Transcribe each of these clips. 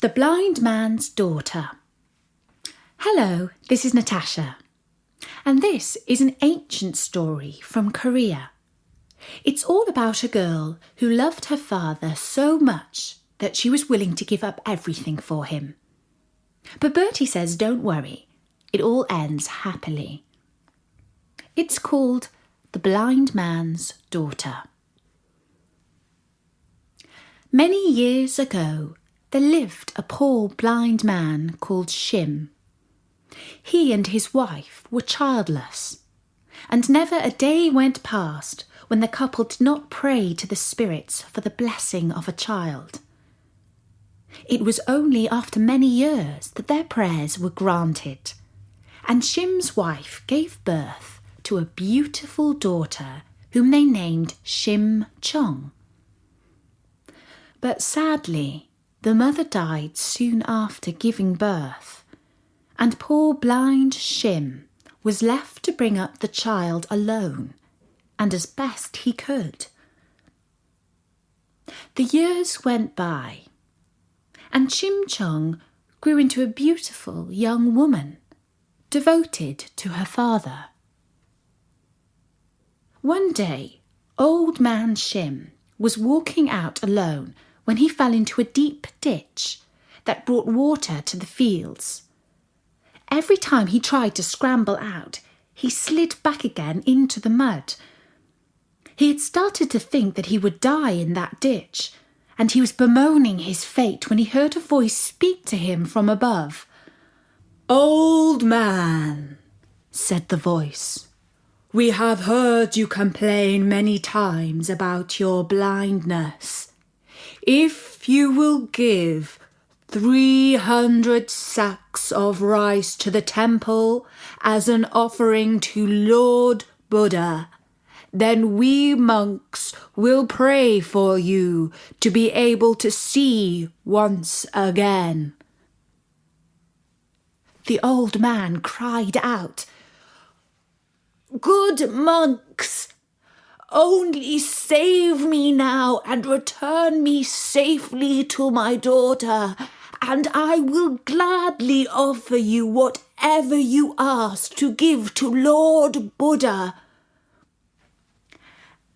The Blind Man's Daughter. Hello, this is Natasha, and this is an ancient story from Korea. It's all about a girl who loved her father so much that she was willing to give up everything for him. But Bertie says don't worry, it all ends happily. It's called The Blind Man's Daughter. Many years ago, there lived a poor blind man called Shim. He and his wife were childless, and never a day went past when the couple did not pray to the spirits for the blessing of a child. It was only after many years that their prayers were granted, and Shim's wife gave birth to a beautiful daughter whom they named c10. But sadly, the mother died soon after giving birth, and poor blind Shim was left to bring up the child alone and as best he could. The years went by, and c10 grew into a beautiful young woman, devoted to her father. One day, old man Shim was walking out alone when he fell into a deep ditch that brought water to the fields. Every time he tried to scramble out, he slid back again into the mud. He had started to think that he would die in that ditch, and he was bemoaning his fate when he heard a voice speak to him from above. "Old man," said the voice, "we have heard you complain many times about your blindness. If you will give 300 sacks of rice to the temple as an offering to Lord Buddha, then we monks will pray for you to be able to see once again." The old man cried out, "Good monks, only save me now and return me safely to my daughter, and I will gladly offer you whatever you ask to give to Lord Buddha."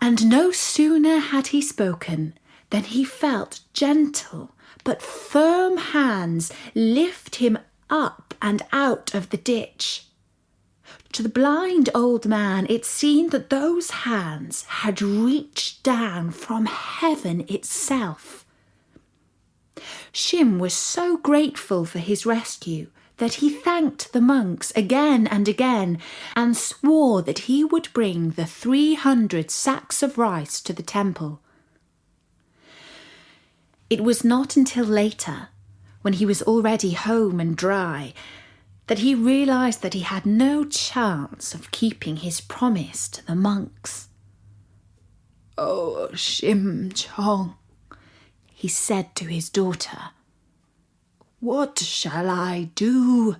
And no sooner had he spoken than he felt gentle but firm hands lift him up and out of the ditch. To the blind old man, it seemed that those hands had reached down from heaven itself. Shim was so grateful for his rescue that he thanked the monks again and again and swore that he would bring the 300 sacks of rice to the temple. It was not until later, when he was already home and dry, that he realised that he had no chance of keeping his promise to the monks. "Oh, c10," he said to his daughter, "what shall I do?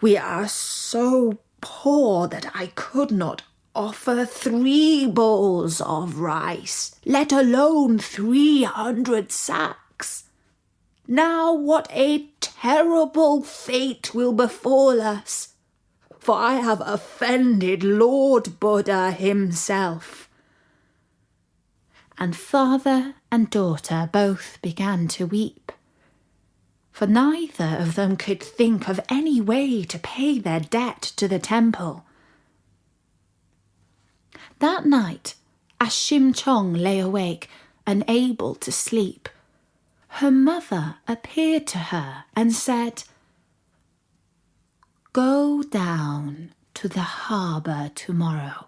We are so poor that I could not offer 3 bowls of rice, let alone 300 sacks. Now what a terrible fate will befall us, for I have offended Lord Buddha himself." And father and daughter both began to weep, for neither of them could think of any way to pay their debt to the temple. That night, as c10 lay awake, unable to sleep, her mother appeared to her and said, "Go down to the harbour tomorrow.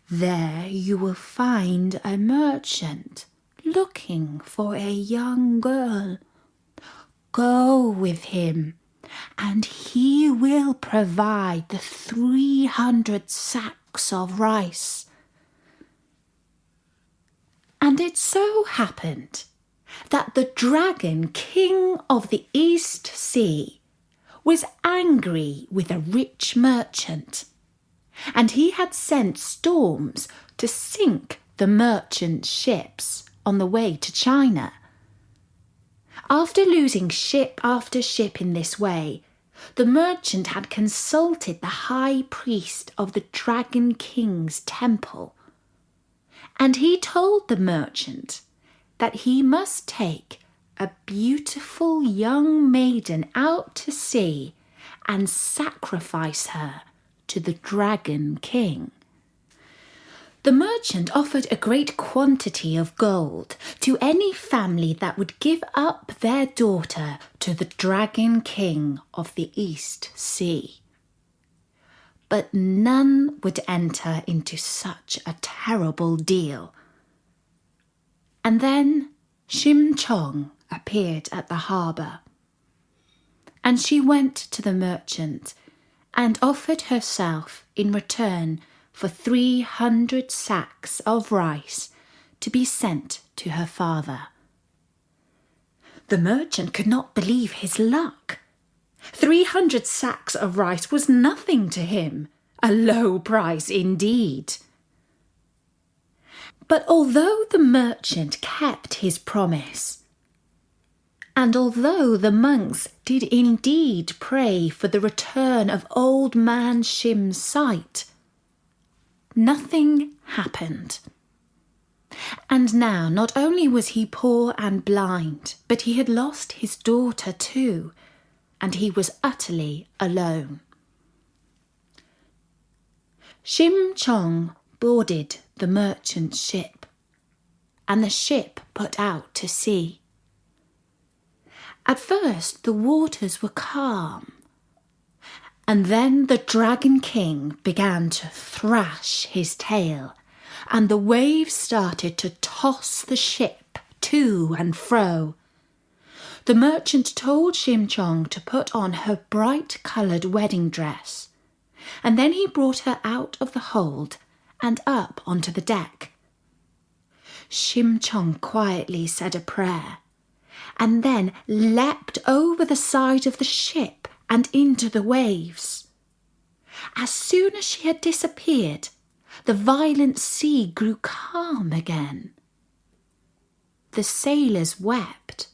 There you will find a merchant looking for a young girl. Go with him, and he will provide the 300 sacks of rice." And it so happened that the dragon king of the East Sea was angry with a rich merchant, and he had sent storms to sink the merchant's ships on the way to China. After losing ship after ship in this way, the merchant had consulted the high priest of the Dragon King's temple, and he told the merchant that he must take a beautiful young maiden out to sea and sacrifice her to the Dragon King. The merchant offered a great quantity of gold to any family that would give up their daughter to the Dragon King of the East Sea. But none would enter into such a terrible deal. And then c10 appeared at the harbour, and she went to the merchant and offered herself in return for 300 sacks of rice to be sent to her father. The merchant could not believe his luck. 300 sacks of rice was nothing to him, a low price indeed. But although the merchant kept his promise, and although the monks did indeed pray for the return of old man Shim's sight, nothing happened. And now not only was he poor and blind, but he had lost his daughter too, and he was utterly alone. c10 boarded the merchant's ship, and the ship put out to sea. At first the waters were calm, and then the Dragon King began to thrash his tail, and the waves started to toss the ship to and fro. The merchant told c10 to put on her bright-coloured wedding dress, and then he brought her out of the hold and up onto the deck. c10 quietly said a prayer, and then leapt over the side of the ship and into the waves. As soon as she had disappeared, the violent sea grew calm again. The sailors wept,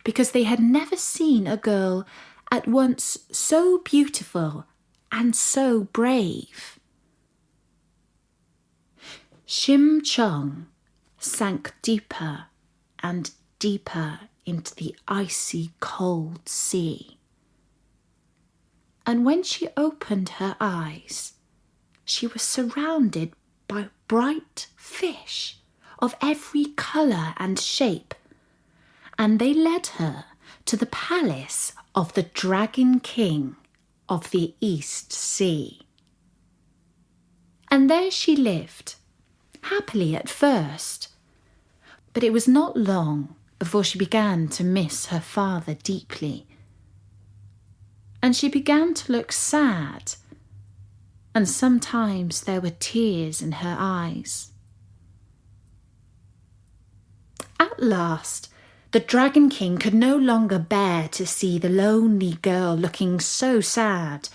because they had never seen a girl at once so beautiful and so brave. c10 sank deeper and deeper into the icy cold sea. And when she opened her eyes, she was surrounded by bright fish of every colour and shape, and they led her to the palace of the Dragon King of the East Sea. And there she lived, happily at first, but it was not long before she began to miss her father deeply. And she began to look sad, and sometimes there were tears in her eyes. At last, the Dragon King could no longer bear to see the lonely girl looking so sad.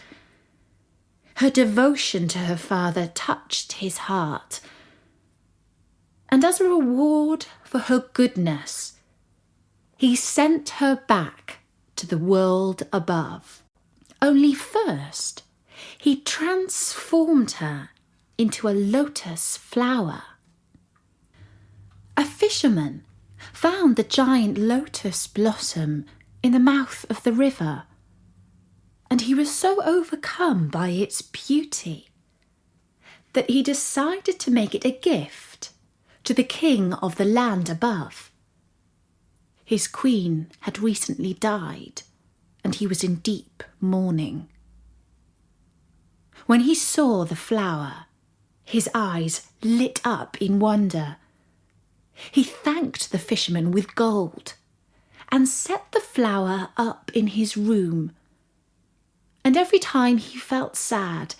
Her devotion to her father touched his heart, and as a reward for her goodness, he sent her back to the world above. Only first, he transformed her into a lotus flower. A fisherman found the giant lotus blossom in the mouth of the river, and he was so overcome by its beauty that he decided to make it a gift to the king of the land above. His queen had recently died, and he was in deep mourning. When he saw the flower, his eyes lit up in wonder. He thanked the fisherman with gold and set the flower up in his room. And every time he felt sad,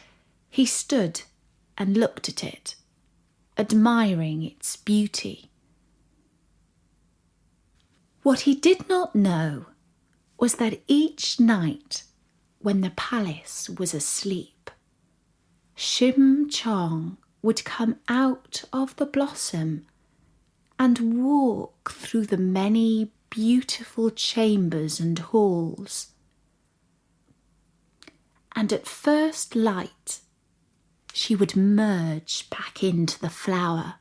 he stood and looked at it, admiring its beauty. What he did not know was that each night, when the palace was asleep, c10 would come out of the blossom and walk through the many beautiful chambers and halls. And at first light, she would merge back into the flower.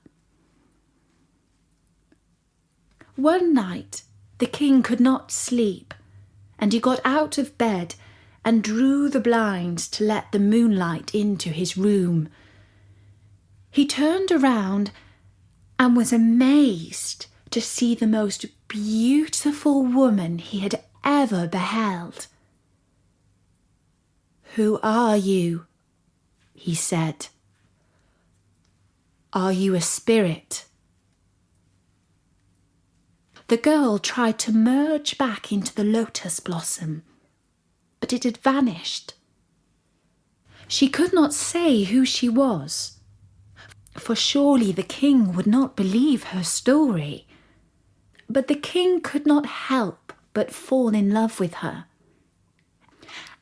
One night, the king could not sleep, and he got out of bed and drew the blinds to let the moonlight into his room. He turned around and was amazed to see the most beautiful woman he had ever beheld. "Who are you?" he said. "Are you a spirit?" The girl tried to merge back into the lotus blossom, but it had vanished. She could not say who she was, for surely the king would not believe her story. But the king could not help but fall in love with her.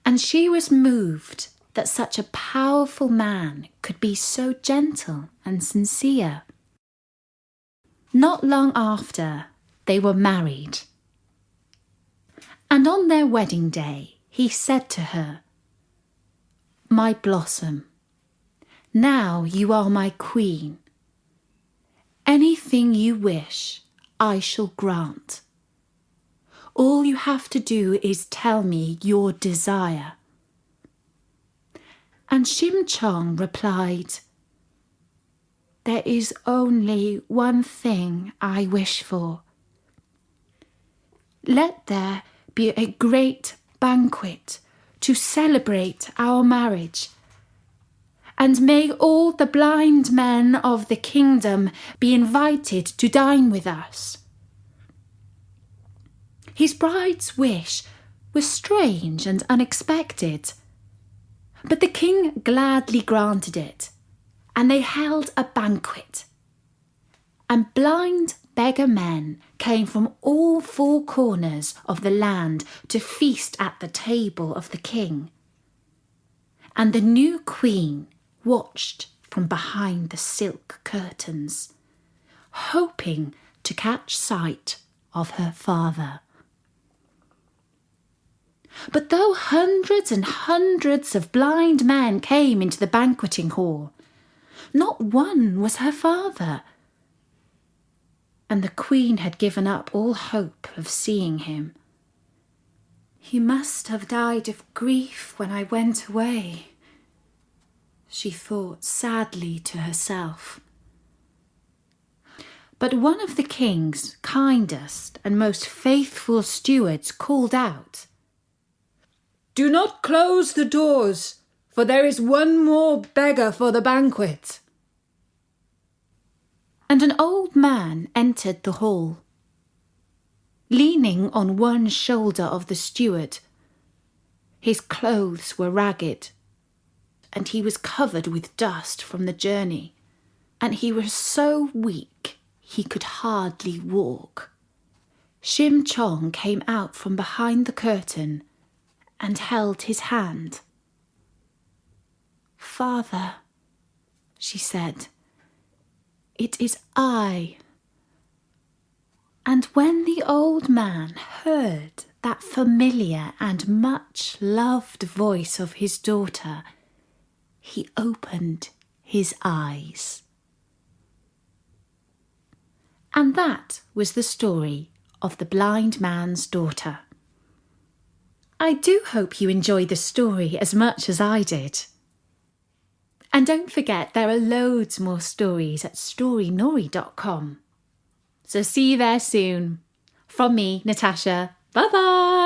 And she was moved that such a powerful man could be so gentle and sincere. Not long after, they were married. And on their wedding day, he said to her, "My blossom, now you are my queen. Anything you wish, I shall grant. All you have to do is tell me your desire." And c10 replied, "There is only one thing I wish for. Let there be a great banquet to celebrate our marriage, and may all the blind men of the kingdom be invited to dine with us." His bride's wish was strange and unexpected, but the king gladly granted it, and they held a banquet. And blind beggar men came from all four corners of the land to feast at the table of the king. And the new queen watched from behind the silk curtains, hoping to catch sight of her father. But though hundreds and hundreds of blind men came into the banqueting hall, not one was her father. And the queen had given up all hope of seeing him. "He must have died of grief when I went away," she thought sadly to herself. But one of the king's kindest and most faithful stewards called out, "Do not close the doors, for there is one more beggar for the banquet." And an old man entered the hall. Leaning on one shoulder of the steward, his clothes were ragged, and he was covered with dust from the journey, and he was so weak he could hardly walk. c10 came out from behind the curtain and held his hand. "Father," she said, "it is I." And when the old man heard that familiar and much loved voice of his daughter, he opened his eyes. And that was the story of the blind man's daughter. I do hope you enjoyed the story as much as I did. And don't forget, there are loads more stories at storynori.com. So see you there soon. From me, Natasha. Bye-bye.